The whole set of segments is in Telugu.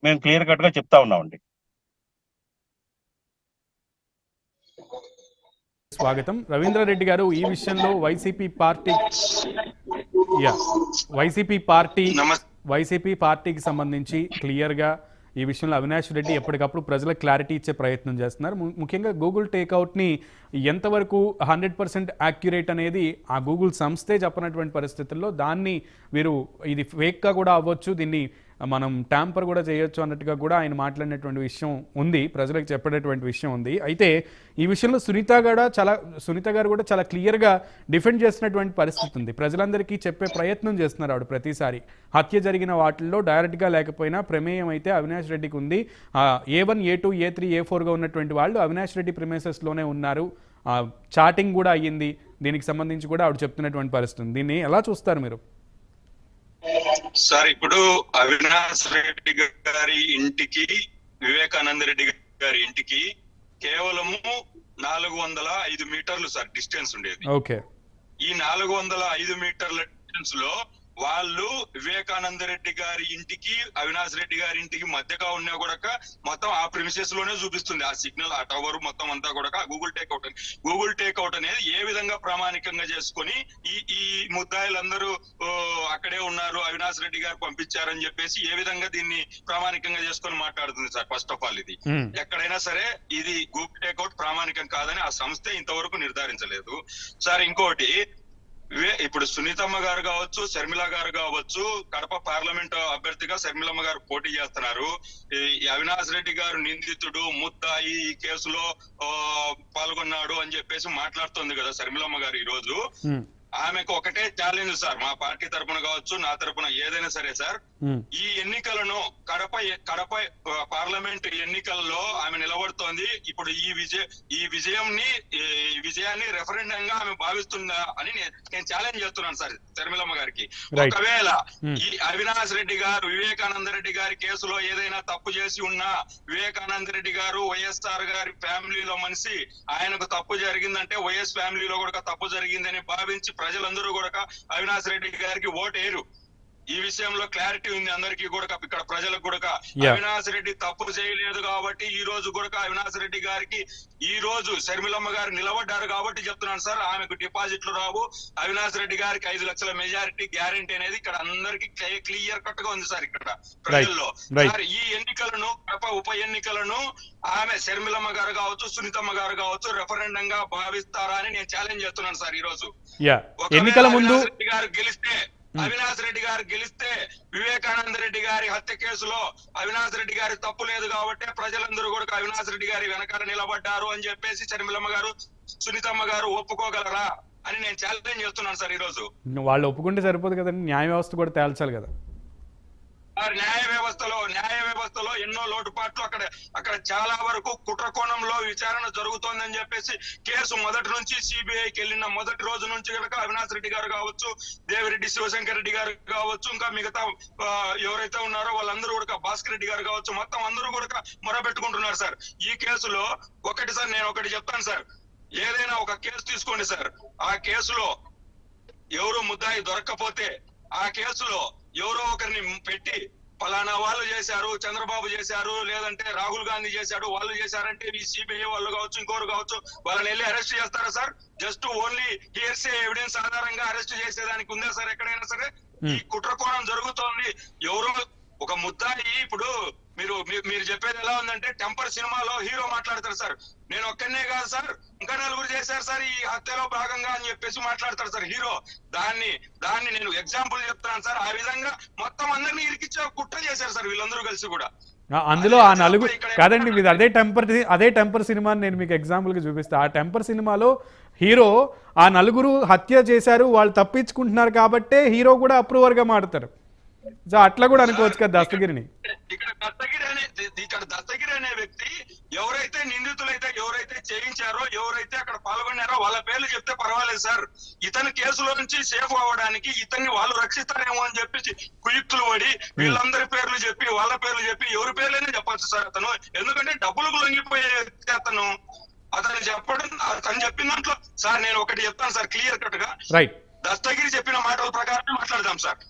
మేము క్లియర్ కట్ గా చెప్తా ఉన్నామండి. స్వాగతం. రవీంద్రారెడ్డి గారు, ఈ విషయంలో వైసీపీ పార్టీకి సంబంధించి క్లియర్గా ఈ విషయంలో అవినాష్ రెడ్డి ఎప్పటికప్పుడు ప్రజలకు క్లారిటీ ఇచ్చే ప్రయత్నం చేస్తున్నారు. ముఖ్యంగా గూగుల్ టేక్అవుట్ని ఎంతవరకు 100% యాక్యురేట్ అనేది ఆ గూగుల్ సంస్థే చెప్పనటువంటి పరిస్థితుల్లో దాన్ని వీరు ఇది ఫేక్గా కూడా అవ్వచ్చు, దీన్ని మనం ట్యాంపర్ కూడా చేయొచ్చు అన్నట్టుగా కూడా ఆయన మాట్లాడినటువంటి విషయం ఉంది, ప్రజలకు చెప్పేటటువంటి విషయం ఉంది. అయితే ఈ విషయంలో సునీత గారు కూడా చాలా క్లియర్గా డిఫెండ్ చేసినటువంటి పరిస్థితి ఉంది. ప్రజలందరికీ చెప్పే ప్రయత్నం చేస్తున్నారు ఆవిడ ప్రతిసారి. హత్య జరిగిన వాటిల్లో డైరెక్ట్గా లేకపోయినా ప్రమేయం అయితే అవినాష్ రెడ్డికి ఉంది. A1, A2, A3, A4గా ఉన్నటువంటి వాళ్ళు అవినాష్ రెడ్డి ప్రిమైసెస్లోనే ఉన్నారు, చాటింగ్ కూడా అయ్యింది, దీనికి సంబంధించి కూడా ఆవిడ చెప్తున్నటువంటి పరిస్థితి. దీన్ని ఎలా చూస్తారు మీరు? సార్, ఇప్పుడు అవినాష్ రెడ్డి గారి ఇంటికి వివేకానంద రెడ్డి గారి ఇంటికి కేవలము 405 మీటర్లు సార్ డిస్టెన్స్ ఉండేది. ఓకే. ఈ 405 మీటర్ల డిస్టెన్స్ లో వాళ్ళు వివేకానంద రెడ్డి గారి ఇంటికి అవినాష్ రెడ్డి గారి ఇంటికి మధ్యగా ఉన్నా కూడా మొత్తం ఆ ప్రిమిసెస్ లోనే చూపిస్తుంది ఆ సిగ్నల్, ఆ టవర్ మొత్తం అంతా కూడా గూగుల్ టేక్అవుట్ అనేది ఏ విధంగా ప్రామాణికంగా చేసుకుని ఈ ముద్దాయిలందరూ అక్కడే ఉన్నారు, అవినాష్ రెడ్డి గారు పంపించారని చెప్పేసి ఏ విధంగా దీన్ని ప్రామాణికంగా చేసుకొని మాట్లాడుతుంది సార్. ఫస్ట్ ఆఫ్ ఆల్ ఇది ఎక్కడైనా సరే ఇది గూగుల్ టేక్అవుట్ ప్రామాణికం కాదని ఆ సంస్థ ఇంతవరకు నిర్ధారించలేదు సార్. ఇంకోటి, ఇప్పుడు సునీతమ్మ గారు కావచ్చు, శర్మిల గారు కావచ్చు, కడప పార్లమెంట్ అభ్యర్థిగా శర్మిలమ్మ గారు పోటీ చేస్తున్నారు. అవినాష్ రెడ్డి గారు నిందితుడు, ముద్దాయి, ఈ కేసులో పాల్గొన్నాడు అని చెప్పేసి మాట్లాడుతుంది కదా శర్మిలమ్మ గారు. ఈ రోజు ఆమెకు ఒకటే ఛాలెంజ్ సార్, మా పార్టీ తరపున కావచ్చు, నా తరపున ఏదైనా సరే సార్, ఈ ఎన్నికలను కడప పార్లమెంట్ ఎన్నికల్లో ఆమె నిలబడుతోంది. ఇప్పుడు ఈ విజయాన్ని రెఫరెండంగా ఆమె భావిస్తుందా అని నేను ఛాలెంజ్ చేస్తున్నాను సార్ శర్మిలమ్మ గారికి. ఒకవేళ ఈ అవినాష్ రెడ్డి గారు వివేకానంద రెడ్డి గారి కేసులో ఏదైనా తప్పు చేసి ఉన్నా, వివేకానంద రెడ్డి గారు వైఎస్ఆర్ గారి ఫ్యామిలీలో మనిషి, ఆయనకు తప్పు జరిగిందంటే వైఎస్ ఫ్యామిలీలో కూడా తప్పు జరిగిందని భావించి ప్రజలందరూ కూడా అవినాష్ రెడ్డి గారికి ఓటేరు. ఈ విషయంలో క్లారిటీ ఉంది అందరికీ కూడా, ఇక్కడ ప్రజలకు కూడా. అవినాష్ రెడ్డి తప్పు చేయలేదు కాబట్టి ఈ రోజు కూడా అవినాష్ రెడ్డి గారికి ఈ రోజు శర్మిలమ్మ గారు నిలబడ్డారు కాబట్టి చెప్తున్నాను సార్, ఆమెకు డిపాజిట్లు రావు, అవినాష్ రెడ్డి గారికి 5 లక్షల మెజారిటీ గ్యారంటీ అనేది ఇక్కడ అందరికి క్లియర్ కట్ గా ఉంది సార్ ఇక్కడ ప్రజల్లో. సార్, ఈ ఎన్నికలను ఉప ఎన్నికలను ఆమె శర్మిలమ్మ గారు కావచ్చు, సునీతమ్మ గారు కావచ్చు రెఫరెండంగా భావిస్తారా అని నేను ఛాలెంజ్ చేస్తున్నాను సార్. ఈ రోజు ఎన్నికల ముందు అవినాష్ రెడ్డి గారు గెలిస్తే వివేకానంద రెడ్డి గారి హత్య కేసులో అవినాష్ రెడ్డి గారి తప్పు లేదు కాబట్టి ప్రజలందరూ కూడా అవినాష్ రెడ్డి గారి వెనకాల నిలబడ్డారు అని చెప్పేసి శర్మిలమ్మ గారు, సునీతమ్మ గారు ఒప్పుకోగలరా అని నేను ఛాలెంజ్ చేస్తున్నాను సార్. ఈ రోజు వాళ్ళు ఒప్పుకుంటే సరిపోదు కదండి, న్యాయ వ్యవస్థ కూడా తేల్చాలి కదా. న్యాయ వ్యవస్థలో ఎన్నో లోటుపాట్లు, అక్కడ చాలా వరకు కుట్రకోణంలో విచారణ జరుగుతోందని చెప్పేసి కేసు మొదటి నుంచి సిబిఐకి వెళ్ళిన మొదటి రోజు నుంచి కనుక అవినాష్ రెడ్డి గారు కావచ్చు, దేవిరెడ్డి శివశంకర్ రెడ్డి గారు కావచ్చు, ఇంకా మిగతా ఎవరైతే ఉన్నారో వాళ్ళందరూ కూడా, భాస్కర్ రెడ్డి గారు కావచ్చు, మొత్తం అందరూ కూడా మొరబెట్టుకుంటున్నారు సార్. ఈ కేసులో నేను ఒకటి చెప్తాను సార్, ఏదైనా ఒక కేసు తీసుకోండి సార్, ఆ కేసులో ఎవరు ముద్దాయి దొరక్కపోతే ఆ కేసులో ఎవరో ఒకరిని పెట్టి పలానా వాళ్ళు చేశారు, చంద్రబాబు చేశారు, లేదంటే రాహుల్ గాంధీ చేశాడు, వాళ్ళు చేశారంటే ఈ సిబిఐ వాళ్ళు కావచ్చు, ఇంకోరు కావచ్చు, వాళ్ళని వెళ్ళి అరెస్ట్ చేస్తారా sir? Just only hearsay evidence ఆధారంగా అరెస్ట్ చేసేదానికి ఉందా సార్ ఎక్కడైనా సరే? ఈ కుట్రకోణం జరుగుతోంది. ఎవరో ఒక ముద్దాయి, ఇప్పుడు మీరు చెప్పేది ఎలా ఉందంటే టెంపర్ సినిమాలో హీరో మాట్లాడతారు సార్, నేను ఒక్కనే కాదు సార్, ఇంకా 4 చేశారు సార్ ఈ హత్యలో భాగంగా అని చెప్పేసి మాట్లాడతారు సార్ హీరో. దాన్ని నేను ఎగ్జాంపుల్ చెప్తాను సార్. ఆ విధంగా మొత్తం అందరినీ ఇరికిచ్చే కుట్ర చేశారు సార్ వీళ్ళందరూ కలిసి కూడా. అందులో ఆ 4 కాదండి, మీరు అదే టెంపర్ సినిమాని నేను మీకు ఎగ్జాంపుల్ గా చూపిస్తా. ఆ టెంపర్ సినిమాలో హీరో ఆ 4 హత్య చేశారు, వాళ్ళు తప్పించుకుంటున్నారు కాబట్టే హీరో కూడా అప్రూవర్ గా మాడతారు. అట్లా కూడా అనుకోవచ్చు కదా దస్తగిరిని. ఇక్కడ దస్తగిరి అనే వ్యక్తి ఎవరైతే నిందితులైతే, ఎవరైతే చేయించారో, ఎవరైతే అక్కడ పాల్గొన్నారో వాళ్ళ పేర్లు చెప్తే పర్వాలేదు సార్. ఇతని కేసులో నుంచి సేఫ్ అవ్వడానికి ఇతన్ని వాళ్ళు రక్షిస్తారేమో అని చెప్పి కుయుక్తులు పడి వీళ్ళందరి పేర్లు చెప్పి, వాళ్ళ పేర్లు చెప్పి, ఎవరి పేర్లైనా చెప్పచ్చు సార్ అతను. ఎందుకంటే డబ్బులకు లొంగిపోయే వ్యక్తి అతను చెప్పిన దాంట్లో సార్ నేను ఒకటి చెప్తాను సార్ క్లియర్ కట్ గా. దస్తగిరి చెప్పిన మాటల ప్రకారం మాట్లాడదాం సార్.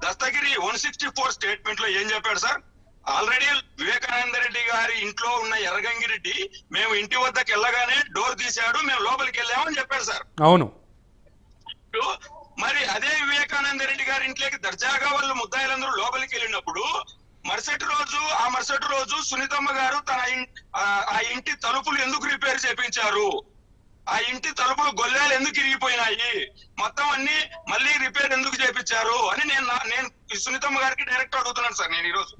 దస్తగిరి 164 స్టేట్మెంట్ లో ఏం చెప్పాడు సార్? ఆల్రెడీ వివేకానంద రెడ్డి గారి ఇంట్లో ఉన్న ఎర్రగంగిరెడ్డి మేము ఇంటి వద్దకు వెళ్ళగానే డోర్ తీశాడు, మేము లోపలికి వెళ్ళామని చెప్పాడు సార్. అవును. మరి అదే వివేకానంద రెడ్డి గారి ఇంట్లోకి దర్జాగా వాళ్ళు ముద్దాయిలందరూ లోపలికి వెళ్ళినప్పుడు మరుసటి రోజు సునీతమ్మ గారు ఆ ఇంటి తలుపులు ఎందుకు రిపేర్ చేపించారు, ఆ ఇంటి తలుపులు గొల్లాలు ఎందుకు ఇరిగిపోయినాయి, మొత్తం అన్ని మళ్ళీ రిపేర్ ఎందుకు చేపించారు అని నేను సునీతమ్మ గారికి డైరెక్ట్ అడుగుతున్నాను సార్ నేను ఈరోజు.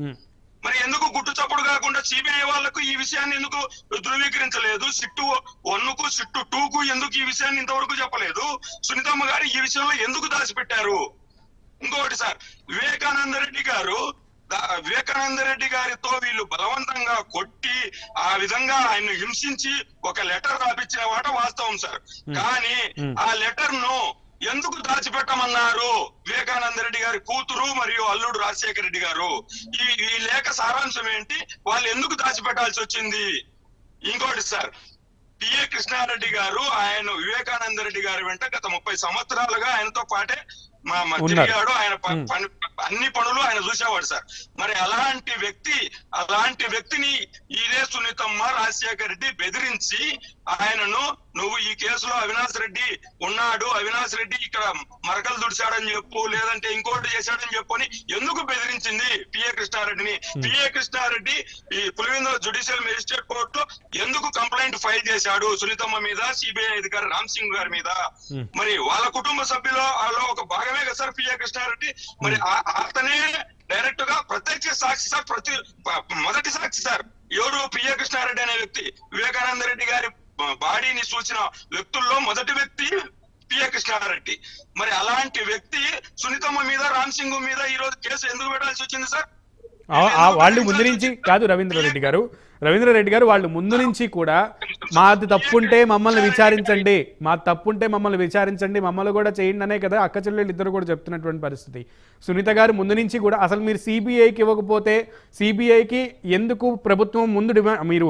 మరి ఎందుకు గుట్టు చప్పుడు కాకుండా సిబిఐ వాళ్లకు ఈ విషయాన్ని ఎందుకు ధృవీకరించలేదు, సిట్టు 1కు సిట్టు 2కు ఎందుకు ఈ విషయాన్ని ఇంతవరకు చెప్పలేదు, సునీతమ్మ గారు ఈ విషయంలో ఎందుకు దాచిపెట్టారు? ఇంకొకటి సార్, వివేకానంద రెడ్డి గారితో వీళ్ళు బలవంతంగా కొట్టి ఆ విధంగా ఆయన హింసించి ఒక లెటర్ రాపించిన మాట వాస్తవం సార్. కానీ ఆ లెటర్ ను ఎందుకు దాచిపెట్టమన్నారు వివేకానంద రెడ్డి గారి కూతురు మరియు అల్లుడు రాజశేఖర రెడ్డి గారు? ఈ లేఖ సారాంశం ఏంటి, వాళ్ళు ఎందుకు దాచిపెట్టాల్సి వచ్చింది? ఇంకోటి సార్, పిఏ కృష్ణారెడ్డి గారు ఆయన వివేకానంద రెడ్డి గారి వెంట గత 30 సంవత్సరాలుగా ఆయనతో పాటే తిరిగాడు, ఆయన అన్ని పనులు ఆయన చూసేవాడు సార్. మరి అలాంటి వ్యక్తిని ఇదే సునీతమ్మ రాజశేఖర రెడ్డి బెదిరించి ఆయనను నువ్వు ఈ కేసులో అవినాష్ రెడ్డి ఉన్నాడు, అవినాష్ రెడ్డి ఇక్కడ మరకలు దుడిచాడని చెప్పు, లేదంటే ఇంకోటి చేశాడని చెప్పు అని ఎందుకు బెదిరించింది పిఏ కృష్ణారెడ్డిని? పిఏ కృష్ణారెడ్డి ఈ పులివెందుల జ్యుడిషియల్ మెజిస్ట్రేట్ కోర్టులో ఎందుకు కంప్లైంట్ ఫైల్ చేశాడు సునీతమ్మ మీద, సిబిఐ అధికారి రామ్ సింగ్ గారి మీద? మరి వాళ్ళ కుటుంబ సభ్యులో ఒక భాగమే కదా సార్ పిఏ కృష్ణారెడ్డి. మరి అతనే డైరెక్ట్ గా ప్రత్యక్ష సాక్షి సార్, మొదటి సాక్షి సార్. ఎవరు? పిఏ కృష్ణారెడ్డి అనే వ్యక్తి వివేకానంద రెడ్డి గారి బాడీని చూసిన వ్యక్తుల్లో మొదటి వ్యక్తి పిఏ కృష్ణారెడ్డి. మరి అలాంటి వ్యక్తి సునీతమ్మ మీద, రామ్ సింగ్ మీద ఈ రోజు కేసు ఎందుకు పెట్టాల్సి వచ్చింది సార్? వాళ్ళు ముందు నుంచి కాదు రవీంద్రారెడ్డి గారు వాళ్ళు ముందు నుంచి కూడా మాది తప్పుంటే మమ్మల్ని విచారించండి, మమ్మల్ని కూడా చేయండి అనే కదా అక్క చెల్లెళ్ళు ఇద్దరు కూడా చెప్తున్నటువంటి పరిస్థితి. సునీత గారు ముందు నుంచి కూడా అసలు మీరు సిబిఐకి ఇవ్వకపోతే సిబిఐకి ఎందుకు ప్రభుత్వం ముందు మీరు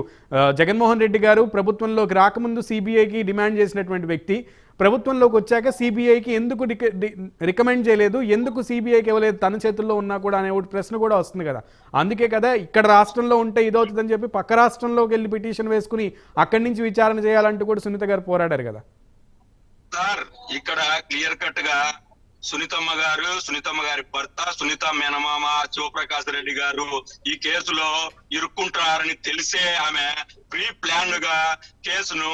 జగన్మోహన్ రెడ్డి గారు ప్రభుత్వంలోకి రాకముందు సిబిఐకి డిమాండ్ చేసినటువంటి వ్యక్తి ప్రభుత్వంలోకి వచ్చాక సిబిఐకి ఎందుకు రికమెండ్ చేయలేదు, ఎందుకు సిబిఐకి ఇవ్వలేదు తన చేతుల్లో ఉన్నా కూడా అనే ఒక ప్రశ్న కూడా వస్తుంది కదా. అందుకే కదా ఇక్కడ రాష్ట్రంలో ఉంటే ఇదవుతుందని చెప్పి పక్క రాష్ట్రంలోకి వెళ్ళి పిటిషన్ వేసుకుని అక్కడి నుంచి విచారణ చేయాలంటూ కూడా సునీత గారు పోరాడారు కదా సార్. ఇక్కడ క్లియర్ కట్ గా సునీతమ్మ గారి భర్త, సునీత మేనమామ శివప్రకాశ్ రెడ్డి గారు ఈ కేసులో ఇరుక్కుంటారని తెలిసే ఆమె ప్రీ ప్లాన్ గా కేసును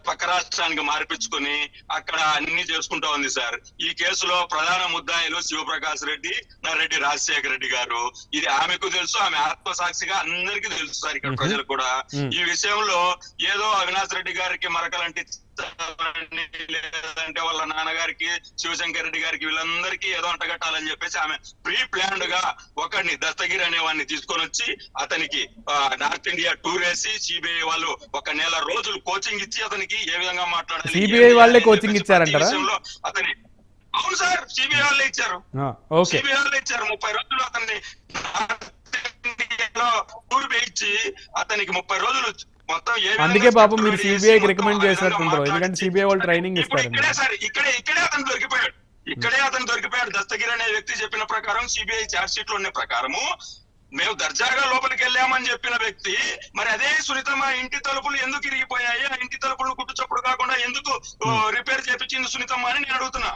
పక్క రాష్ట్రానికి మార్పించుకుని అక్కడ అన్ని చేసుకుంటా ఉంది సార్. ఈ కేసులో ప్రధాన ముద్దాయిలు శివప్రకాశ్ రెడ్డి, నర్రెడ్డి రాజశేఖర రెడ్డి గారు. ఇది ఆమెకు తెలుసు, ఆమె ఆత్మసాక్షిగా అందరికీ తెలుసు సార్. ఇక్కడ ప్రజలకు కూడా ఈ విషయంలో ఏదో అవినాష్ రెడ్డి గారికి మరకలంటి, లేదంటే వాళ్ళ నాన్నగారికి, శివశంకర్ రెడ్డి గారికి, వీళ్ళందరికీ ఏదో అంటగట్టాలని చెప్పేసి ఆమె ప్రీ ప్లాన్డ్ గా ఒకడిని దస్తగిరి అనే వాడిని తీసుకొని వచ్చి అతనికి నార్త్ ఇండియా టూర్ వేసి సిబిఐ వాళ్ళు 1 నెల రోజులు కోచింగ్ ఇచ్చి అతనికి ఏ విధంగా మాట్లాడాలి, సిబిఐ వాళ్ళే కోచింగ్ ఇచ్చారంటారా? అతని అవును సార్, సిబిఐ వాళ్ళే ఇచ్చారు. 30 రోజులు అతన్ని టూర్ వేయించి అతనికి 30 రోజులు మొత్తం. అందుకే పాపం మీరు సిబిఐకి రికమెండ్ చేసినట్టుంటారు, ఎందుకంటే సిబిఐ వాళ్ళు ట్రైనింగ్ ఇస్తారు. ఇక్కడే అతను దొరికిపోయాడు. దస్తగిరి అనే వ్యక్తి చెప్పిన ప్రకారం సిబిఐ ఛార్జ్ షీట్ లో ఉన్న ప్రకారము మేము దర్జాగా లోపలికి వెళ్ళామని చెప్పిన వ్యక్తి మరి అదే సునీతమ్మ ఇంటి తలుపులు ఎందుకు ఇరిగిపోయాయి, ఆ ఇంటి తలుపులు కుట్టు చప్పుడు కాకుండా ఎందుకు రిపేర్ చేపించింది సునీతమ్మ అని నేను అడుగుతున్నా.